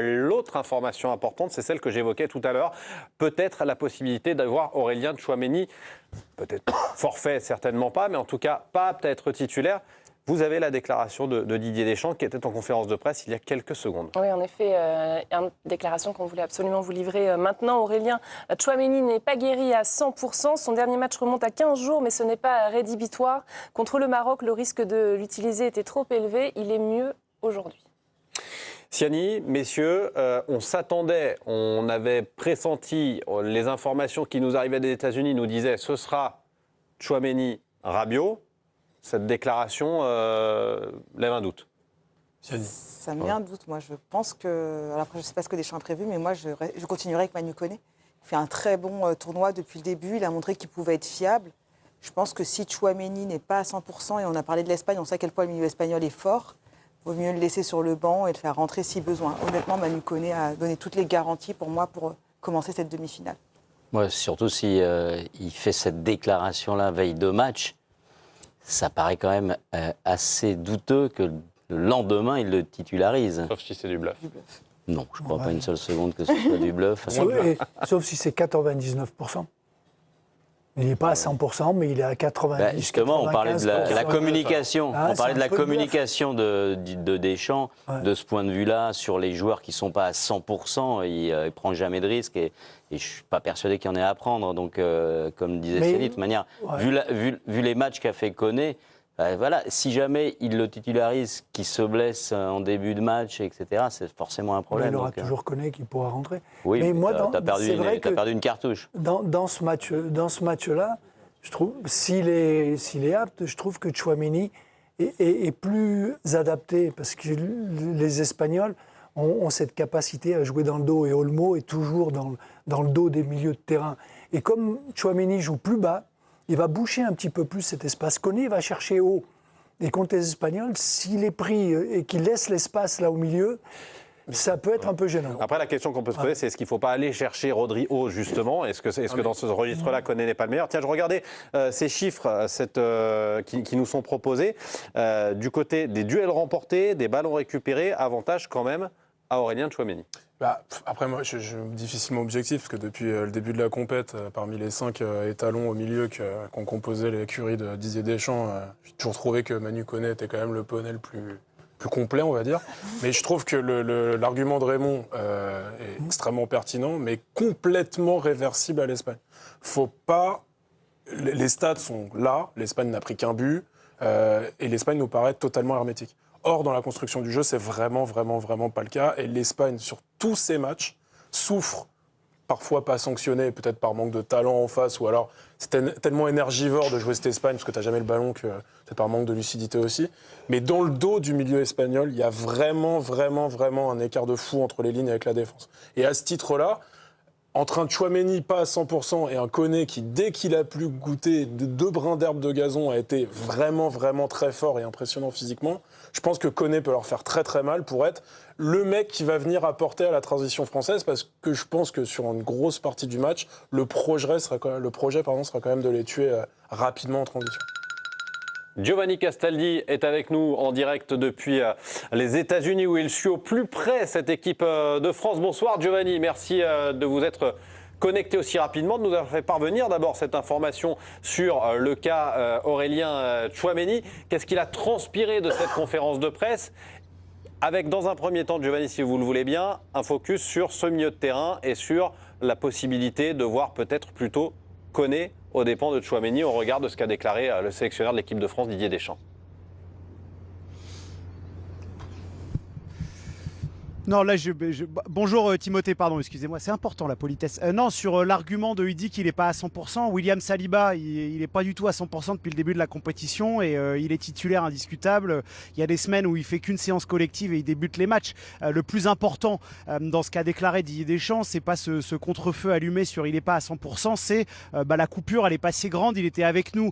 l'autre information importante, c'est celle que j'évoquais tout à l'heure. Peut-être la possibilité d'avoir Aurélien Tchouaméni, peut-être forfait, certainement pas, mais en tout cas pas apte à être titulaire. Vous avez la déclaration de Didier Deschamps qui était en conférence de presse il y a quelques secondes. Oui, en effet, une déclaration qu'on voulait absolument vous livrer maintenant. Aurélien Tchouaméni n'est pas guéri à 100%. Son dernier match remonte à 15 jours, mais ce n'est pas rédhibitoire. Contre le Maroc, le risque de l'utiliser était trop élevé. Il est mieux aujourd'hui. Siani, messieurs, on s'attendait, on avait pressenti, les informations qui nous arrivaient des États-Unis nous disaient ce sera Tchouaméni, Rabiot. Cette déclaration lève un doute. Ça met un doute. Moi, je pense que... Alors, après, je ne sais pas ce que Deschamps a prévu, mais moi, je continuerai avec Manu Koné. Il fait un très bon tournoi depuis le début. Il a montré qu'il pouvait être fiable. Je pense que si Tchouaméni n'est pas à 100%, et on a parlé de l'Espagne, on sait à quel point le milieu espagnol est fort, il vaut mieux le laisser sur le banc et le faire rentrer si besoin. Honnêtement, Manu Koné a donné toutes les garanties pour moi pour commencer cette demi-finale. Ouais, surtout si il fait cette déclaration-là veille de match. Ça paraît quand même assez douteux que le lendemain, il le titularise. Sauf si c'est du bluff. Non, je ne crois pas une seule seconde que ce soit du bluff. Sauf si c'est 99%. Il n'est pas à 100%, mais il est à 90%. Justement, on parlait de la communication. On parlait de la communication de Deschamps. Ouais. De ce point de vue-là, sur les joueurs qui ne sont pas à 100%, il ne prend jamais de risques. Et je ne suis pas persuadé qu'il y en ait à prendre. Donc, comme disait Céline, de toute manière, vu les matchs qu'a fait Koné, voilà, si jamais il le titularise, qu'il se blesse en début de match, etc., c'est forcément un problème. Mais il aura toujours Koné qui pourra rentrer. Oui, mais moi, tu as perdu une cartouche. Dans ce match-là, je trouve, s'il est apte, je trouve que Tchouaméni est plus adapté, parce que les Espagnols ont cette capacité à jouer dans le dos, et Olmo est toujours dans le dos des milieux de terrain. Et comme Tchouaméni joue plus bas, il va boucher un petit peu plus cet espace. Koné va chercher haut. Et contre les Espagnols, s'il est pris et qu'il laisse l'espace là au milieu, ça peut être un peu gênant. Après, la question qu'on peut se poser, c'est est-ce qu'il ne faut pas aller chercher Rodri haut, justement ? Est-ce que dans ce registre-là, Koné n'est pas le meilleur ? Tiens, je regardais ces chiffres qui nous sont proposés. Du côté des duels remportés, des ballons récupérés, avantage quand même à Aurélien Tchouaméni. Après, moi, je suis difficilement objectif, parce que depuis le début de la compète, parmi les 5 étalons au milieu qu'ont composé l'écurie de Didier Deschamps, j'ai toujours trouvé que Manu Koné était quand même le poney le plus complet, on va dire. Mais je trouve que l'argument de Raymond est extrêmement pertinent, mais complètement réversible à l'Espagne. Faut pas... Les stats sont là, l'Espagne n'a pris qu'un but, et l'Espagne nous paraît totalement hermétique. Or, dans la construction du jeu, c'est vraiment pas le cas. Et l'Espagne, sur tous ses matchs, souffre, parfois pas sanctionnée, peut-être par manque de talent en face, ou alors c'est tellement énergivore de jouer cette Espagne, parce que tu n'as jamais le ballon, que peut-être par manque de lucidité aussi. Mais dans le dos du milieu espagnol, il y a vraiment un écart de fou entre les lignes avec la défense. Et à ce titre-là, entre un Tchouaméni pas à 100% et un Koné qui, dès qu'il a pu goûter 2 brins d'herbe de gazon, a été vraiment très fort et impressionnant physiquement, je pense que Koné peut leur faire très mal pour être le mec qui va venir apporter à la transition française, parce que je pense que sur une grosse partie du match, le projet sera quand même de les tuer rapidement en transition. Giovanni Castaldi est avec nous en direct depuis les États-Unis, où il suit au plus près cette équipe de France. Bonsoir Giovanni, merci de vous être connecté aussi rapidement, de nous avoir fait parvenir d'abord cette information sur le cas Aurélien Tchouaméni. Qu'est-ce qu'il a transpiré de cette conférence de presse ? Avec, dans un premier temps, Giovanni, si vous le voulez bien, un focus sur ce milieu de terrain et sur la possibilité de voir peut-être plutôt Koné aux dépens de Tchouaméni au regard de ce qu'a déclaré le sélectionneur de l'équipe de France, Didier Deschamps. Non, là, bonjour Timothée, pardon, excusez-moi, c'est important la politesse. Non, sur l'argument de il dit qu'il n'est pas à 100%, William Saliba, il n'est pas du tout à 100% depuis le début de la compétition et il est titulaire indiscutable. Il y a des semaines où il fait qu'une séance collective et il débute les matchs. Le plus important dans ce qu'a déclaré Didier Deschamps, c'est pas ce contre-feu allumé sur il n'est pas à 100%, c'est la coupure, elle est pas si grande. Il était avec nous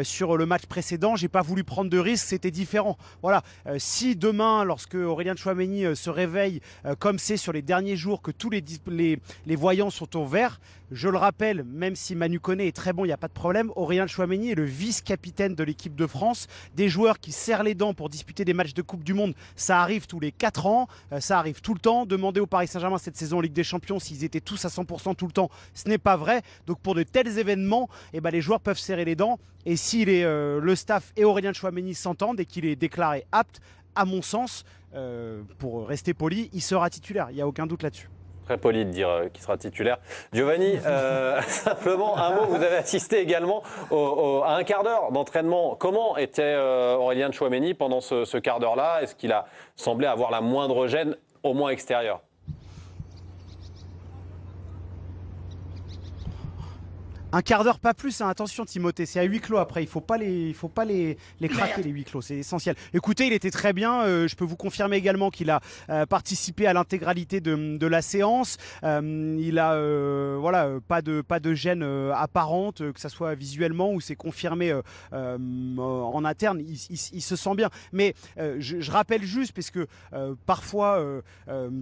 sur le match précédent, j'ai pas voulu prendre de risques, c'était différent. Voilà, si demain, lorsque Aurélien Tchouaméni se réveille pareil, comme c'est sur les derniers jours, que tous les voyants sont au vert. Je le rappelle, même si Manu Koné est très bon, il n'y a pas de problème, Aurélien Tchouaméni est le vice-capitaine de l'équipe de France. Des joueurs qui serrent les dents pour disputer des matchs de Coupe du Monde, ça arrive tous les 4 ans, ça arrive tout le temps. Demandez au Paris Saint-Germain cette saison en Ligue des Champions s'ils étaient tous à 100% tout le temps, ce n'est pas vrai. Donc pour de tels événements, les joueurs peuvent serrer les dents. Et si le staff et Aurélien Tchouaméni s'entendent et qu'il est déclaré apte, à mon sens, pour rester poli, il sera titulaire, il n'y a aucun doute là-dessus. Très poli de dire qu'il sera titulaire. Giovanni, simplement un mot, vous avez assisté également à un quart d'heure d'entraînement. Comment était Aurélien Tchouaméni pendant ce quart d'heure-là? Est-ce qu'il a semblé avoir la moindre gêne, au moins extérieure? Un quart d'heure, pas plus. Hein. Attention, Timothée, c'est à huis clos après. Il faut pas les craquer, les huis clos. C'est essentiel. Écoutez, il était très bien. Je peux vous confirmer également qu'il a participé à l'intégralité de la séance. Il a pas de gêne apparente, que ça soit visuellement ou c'est confirmé en interne. Il se sent bien. Mais je rappelle juste, parce que parfois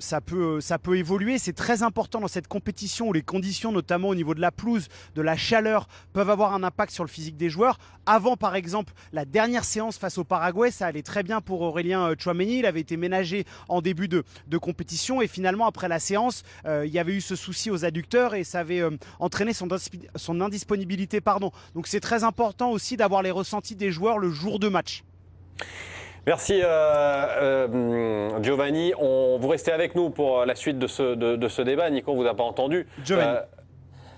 ça peut évoluer. C'est très important dans cette compétition où les conditions, notamment au niveau de la pelouse, de la chaleur, peuvent avoir un impact sur le physique des joueurs. Avant, par exemple, la dernière séance face au Paraguay, ça allait très bien pour Aurélien Tchouaméni. Il avait été ménagé en début de compétition et finalement, après la séance, il y avait eu ce souci aux adducteurs et ça avait entraîné son indisponibilité. Donc c'est très important aussi d'avoir les ressentis des joueurs le jour de match. Merci Giovanni. Vous restez avec nous pour la suite de ce débat. Nico, on ne vous a pas entendu. Giovanni.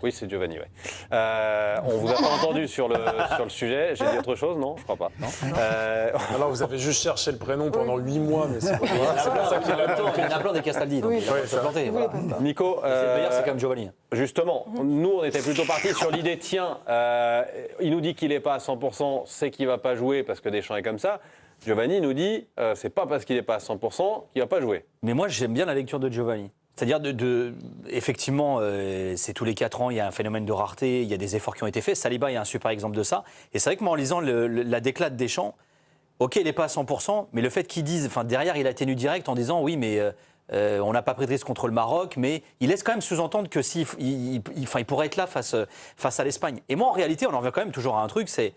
Oui, c'est Giovanni, oui. On ne vous a pas entendu sur le sujet. J'ai dit autre chose, non? Je crois pas. Non. Alors, vous avez juste cherché le prénom pendant 8 mois, mais c'est pas Il y en a plein des Castaldi, donc il a pas planté. Voilà. Nico, Le meilleur, c'est quand même Giovanni. Justement, nous, on était plutôt partis sur l'idée, tiens, il nous dit qu'il n'est pas à 100%, c'est qu'il ne va pas jouer parce que Deschamps est comme ça. Giovanni nous dit, c'est pas parce qu'il n'est pas à 100% qu'il ne va pas jouer. Mais moi, j'aime bien la lecture de Giovanni. C'est-à-dire, effectivement, c'est tous les 4 ans, il y a un phénomène de rareté, il y a des efforts qui ont été faits. Saliba est un super exemple de ça. Et c'est vrai que moi, en lisant la déclate des Deschamps, ok, il n'est pas à 100%, mais le fait qu'ils disent, derrière, il a tenu direct en disant, oui, mais on n'a pas pris de risque contre le Maroc, mais il laisse quand même sous-entendre que il pourrait être là face à l'Espagne. Et moi, en réalité, on en revient quand même toujours à un truc, c'est,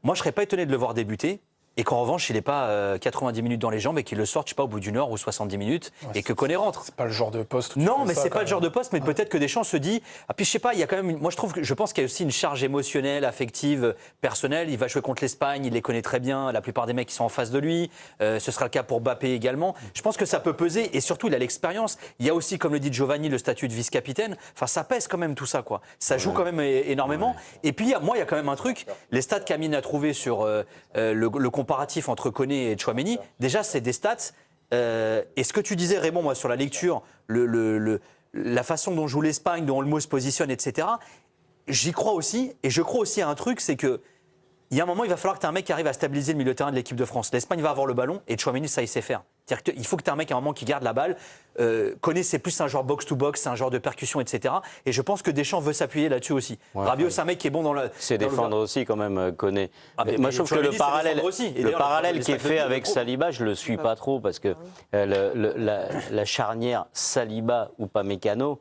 moi, je ne serais pas étonné de le voir débuter. Et qu'en revanche, il n'est pas 90 minutes dans les jambes et qu'il le sorte, je sais pas, au bout d'une heure ou 70 minutes et que Koné rentre. C'est pas le genre de poste. Non, mais c'est pas le genre de poste, mais peut-être que Deschamps se dit. Ah, puis je sais pas, il y a quand même. Moi, je pense qu'il y a aussi une charge émotionnelle, affective, personnelle. Il va jouer contre l'Espagne, il les connaît très bien. La plupart des mecs qui sont en face de lui. Ce sera le cas pour Mbappé également. Je pense que ça peut peser et surtout, il a l'expérience. Il y a aussi, comme le dit Giovanni, le statut de vice-capitaine. Enfin, ça pèse quand même tout ça, quoi. Ça joue quand même énormément. Ouais. Et puis, moi, il y a quand même un truc. Les stats qu'Amine a trouvé sur le comparatif entre Koné et Tchouaméni, déjà, c'est des stats. Et ce que tu disais, Raymond, moi, sur la lecture, la façon dont joue l'Espagne, dont Olmo se positionne, etc., j'y crois aussi. Et je crois aussi à un truc, c'est que il y a un moment, il va falloir que tu aies un mec qui arrive à stabiliser le milieu de terrain de l'équipe de France. L'Espagne va avoir le ballon et Tchouaméni, ça, il sait faire. C'est-à-dire qu'il faut que tu aies un mec à un moment qui garde la balle. Koné, c'est plus un joueur box-to-box, c'est un joueur de percussion, etc. Et je pense que Deschamps veut s'appuyer là-dessus aussi. Ouais, Rabiot, c'est un mec qui est bon dans le... C'est défendre aussi quand même, Koné. Moi, je trouve que le parallèle qui est fait avec Saliba, je ne le suis pas trop parce que la charnière Saliba ou Upamecano,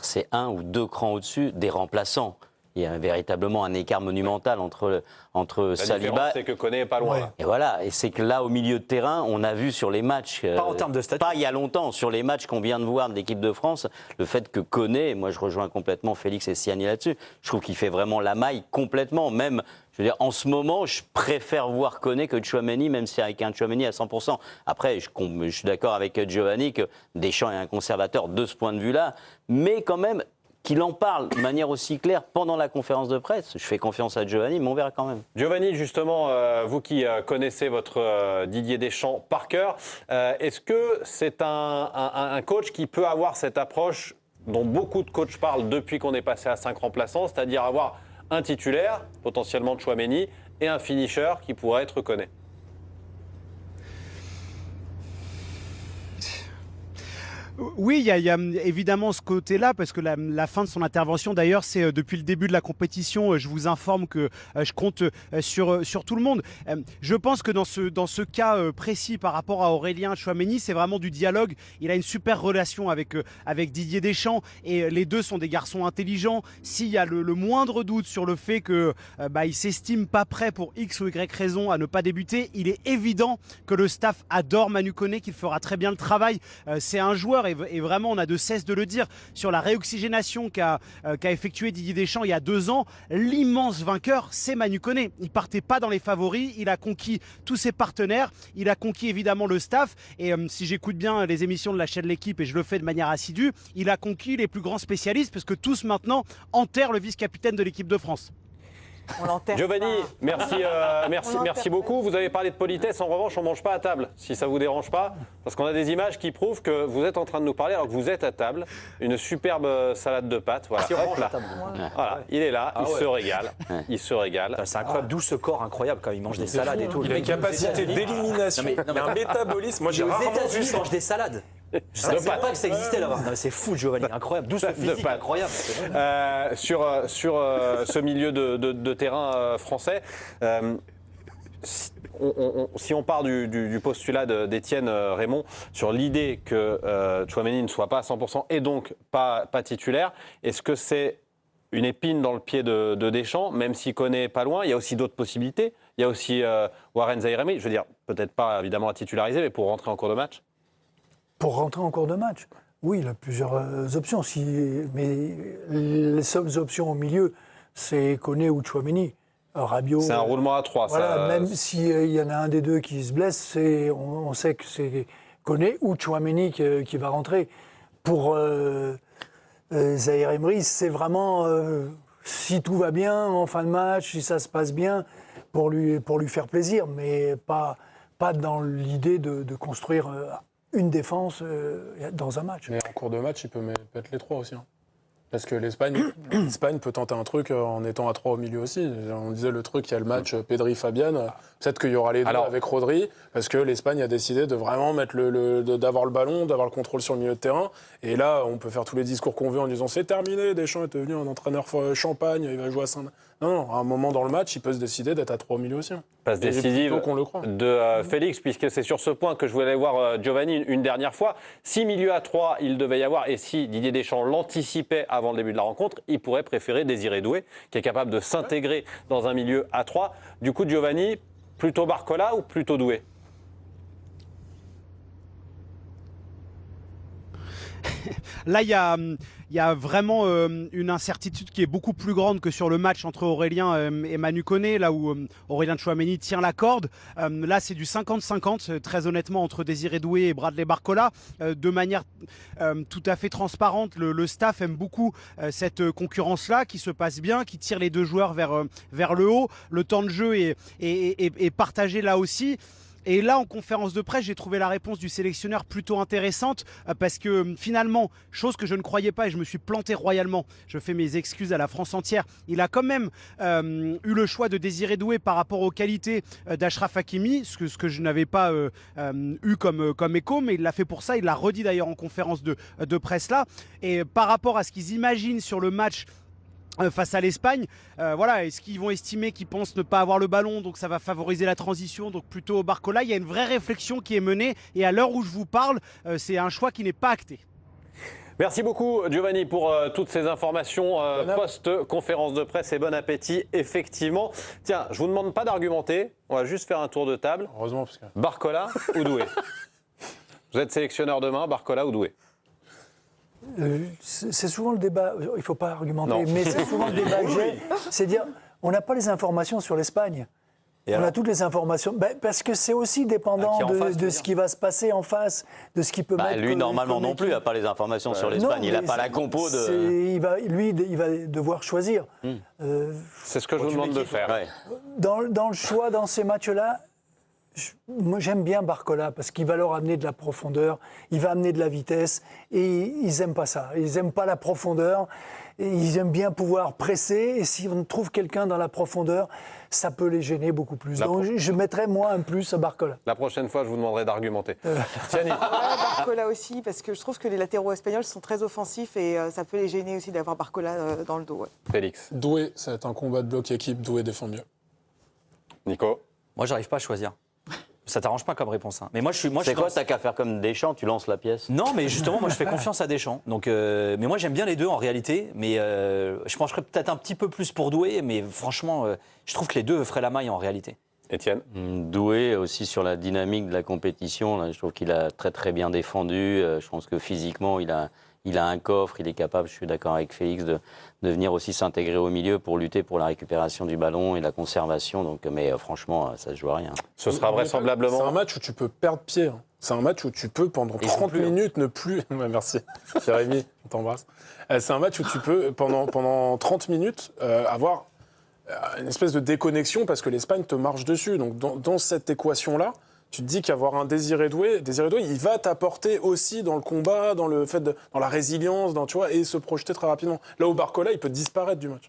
c'est 1 ou 2 crans au-dessus des remplaçants. Il y a véritablement un écart monumental entre Saliba. La différence, c'est que Koné n'est pas loin. Ouais. Et voilà, et c'est que là, au milieu de terrain, on a vu sur les matchs, pas en termes de statut, pas il y a longtemps, sur les matchs qu'on vient de voir de l'équipe de France, le fait que Koné, moi je rejoins complètement Félix et Siani là-dessus, je trouve qu'il fait vraiment la maille complètement, même, je veux dire, en ce moment, je préfère voir Koné que Tchouaméni, même si avec un Tchouaméni à 100%. Après, je suis d'accord avec Giovanni que Deschamps est un conservateur de ce point de vue-là, mais quand même, qu'il en parle de manière aussi claire pendant la conférence de presse. Je fais confiance à Giovanni, mais on verra quand même. Giovanni, justement, vous qui connaissez votre Didier Deschamps par cœur, est-ce que c'est un coach qui peut avoir cette approche dont beaucoup de coachs parlent depuis qu'on est passé à 5 remplaçants, c'est-à-dire avoir un titulaire, potentiellement Tchouaméni, et un finisher qui pourrait être Koné? Oui, il y a évidemment ce côté-là, parce que la fin de son intervention, d'ailleurs, c'est depuis le début de la compétition, je vous informe que je compte sur tout le monde. Je pense que dans ce cas précis par rapport à Aurélien Tchouaméni, c'est vraiment du dialogue. Il a une super relation avec Didier Deschamps, et les deux sont des garçons intelligents. S'il y a le moindre doute sur le fait qu'il ne s'estime pas prêt pour X ou Y raison à ne pas débuter, il est évident que le staff adore Manu Koné, qu'il fera très bien le travail. C'est un joueur, et vraiment on a de cesse de le dire, sur la réoxygénation qu'a effectué Didier Deschamps il y a 2 ans, l'immense vainqueur, c'est Manu Koné. Il partait pas dans les favoris, il a conquis tous ses partenaires, il a conquis évidemment le staff, et si j'écoute bien les émissions de la chaîne L'Équipe, et je le fais de manière assidue, il a conquis les plus grands spécialistes, parce que tous maintenant enterrent le vice-capitaine de l'équipe de France. On l'enterre Giovanni, pas. merci beaucoup. Vous avez parlé de politesse. En revanche, on ne mange pas à table, si ça ne vous dérange pas. Parce qu'on a des images qui prouvent que vous êtes en train de nous parler alors que vous êtes à table. Une superbe salade de pâtes. Voilà. Hop là. Voilà. Il est là, se régale. Il se régale. C'est incroyable, d'où ce corps incroyable quand il mange des salades et tout. Il a une capacité d'élimination, il a un métabolisme. Moi, j'ai Aux rarement vu États-Unis, ça. il mange des salades. Je ne savais pas que ça existait là-bas. Non, c'est fou, Giovanni, incroyable. D'où ce physique incroyable. Sur ce milieu de terrain français, si on part du postulat d'Étienne Raymond sur l'idée que Tchouaméni ne soit pas à 100% et donc pas titulaire, est-ce que c'est une épine dans le pied de Deschamps, même s'il connaît pas loin? Il y a aussi d'autres possibilités. Il y a aussi Warren Zaïre-Emery, je veux dire, peut-être pas évidemment à titulariser, mais pour rentrer en cours de match. Pour rentrer en cours de match, oui, il a plusieurs options. Mais les seules options au milieu, c'est Koné ou Tchouaméni. Rabiot. C'est un roulement à 3. Voilà, ça... même s'il y en a un des deux qui se blesse, on sait que c'est Koné ou Tchouaméni qui va rentrer. Pour Zaïre-Emery, c'est vraiment, si tout va bien en fin de match, si ça se passe bien, pour lui faire plaisir, mais pas dans l'idée de construire une défense dans un match. Mais en cours de match, il peut mettre les 3 aussi. Hein. Parce que l'Espagne peut tenter un truc en étant à 3 au milieu aussi. On disait le truc, il y a le match Pedri-Fabian. Peut-être qu'il y aura les deux avec Rodri, parce que l'Espagne a décidé de vraiment d'avoir le ballon, d'avoir le contrôle sur le milieu de terrain. Et là, on peut faire tous les discours qu'on veut en disant c'est terminé, Deschamps est devenu un entraîneur champagne, il va jouer à Saint. Non, à un moment dans le match, il peut se décider d'être à 3 au milieu aussi. Passe décisive qu'on le croit. de Félix, puisque c'est sur ce point que je voulais voir Giovanni une dernière fois. Si milieu à 3, il devait y avoir, et si Didier Deschamps l'anticipait avant le début de la rencontre, il pourrait préférer Désiré Doué, qui est capable de s'intégrer dans un milieu à 3. Du coup, Giovanni, plutôt Barcola ou plutôt Doué? Là, il y a vraiment une incertitude qui est beaucoup plus grande que sur le match entre Aurélien et Manu Koné, là où Aurélien Tchouaméni tient la corde. Là, c'est du 50-50, très honnêtement, entre Désiré Doué et Bradley Barcola. De manière tout à fait transparente, le staff aime beaucoup cette concurrence-là, qui se passe bien, qui tire les deux joueurs vers le haut. Le temps de jeu est partagé là aussi. Et là, en conférence de presse, j'ai trouvé la réponse du sélectionneur plutôt intéressante parce que finalement, chose que je ne croyais pas et je me suis planté royalement, je fais mes excuses à la France entière, il a quand même eu le choix de Désiré Doué par rapport aux qualités d'Achraf Hakimi, ce que je n'avais pas eu comme écho, mais il l'a fait pour ça, il l'a redit d'ailleurs en conférence de presse là. Et par rapport à ce qu'ils imaginent sur le match face à l'Espagne, voilà, est-ce qu'ils vont estimer qu'ils pensent ne pas avoir le ballon, donc ça va favoriser la transition, donc plutôt Barcola? Il y a une vraie réflexion qui est menée et à l'heure où je vous parle, c'est un choix qui n'est pas acté. Merci beaucoup Giovanni pour toutes ces informations post-conférence de presse et bon appétit, effectivement. Tiens, je vous demande pas d'argumenter, on va juste faire un tour de table. Heureusement, parce que... Barcola ou Doué? Vous êtes sélectionneur demain, Barcola ou Doué? C'est souvent le débat, il ne faut pas argumenter, Non. mais c'est souvent le débat que j'ai, c'est dire, on n'a pas les informations sur l'Espagne. Et on alors a toutes les informations, parce que c'est aussi dépendant de ce qui va se passer en face, de ce qui peut mettre... Lui, normalement non plus, il n'a pas les informations sur l'Espagne, il n'a pas la compo de... Il va devoir choisir. C'est ce que je vous demande de faire. Ouais. Dans le choix, dans ces matchs-là, Moi, j'aime bien Barcola parce qu'il va leur amener de la profondeur, il va amener de la vitesse et ils n'aiment pas ça. Ils n'aiment pas la profondeur et ils aiment bien pouvoir presser. Et si on trouve quelqu'un dans la profondeur, ça peut les gêner beaucoup plus. Donc, je mettrais moi un plus à Barcola. La prochaine fois, je vous demanderai d'argumenter. Tiani. Barcola aussi, parce que je trouve que les latéraux espagnols sont très offensifs et ça peut les gêner aussi d'avoir Barcola dans le dos. Ouais. Félix. Doué, ça va être un combat de bloc équipe. Doué défend mieux. Nico. Moi, j'arrive pas à choisir. Ça t'arrange pas comme réponse. Hein. Mais moi, C'est quoi, t'as qu'à faire comme Deschamps, tu lances la pièce? Non, mais justement, moi, je fais confiance à Deschamps. Donc, mais moi, j'aime bien les deux en réalité. Mais je pencherais peut-être un petit peu plus pour Doué. Mais franchement, je trouve que les deux feraient la maille en réalité. Étienne. Doué aussi sur la dynamique de la compétition. Là, je trouve qu'il a très très bien défendu. Je pense que physiquement, il a un coffre. Il est capable, je suis d'accord avec Félix, de venir aussi s'intégrer au milieu pour lutter pour la récupération du ballon et la conservation. Donc, mais franchement, ça se joue à rien. Ce sera C'est vraisemblablement. un match où tu peux perdre pied. Hein. C'est un match où tu peux, pendant 30 minutes, ne plus... Ouais, merci. Jérémy, on t'embrasse. C'est un match où tu peux, pendant 30 minutes, avoir une espèce de déconnexion parce que l'Espagne te marche dessus. Donc, dans cette équation-là, tu te dis qu'avoir un Désiré Doué, il va t'apporter aussi dans le combat, dans le fait dans la résilience, tu vois, et se projeter très rapidement. Là où Barcola, il peut disparaître du match.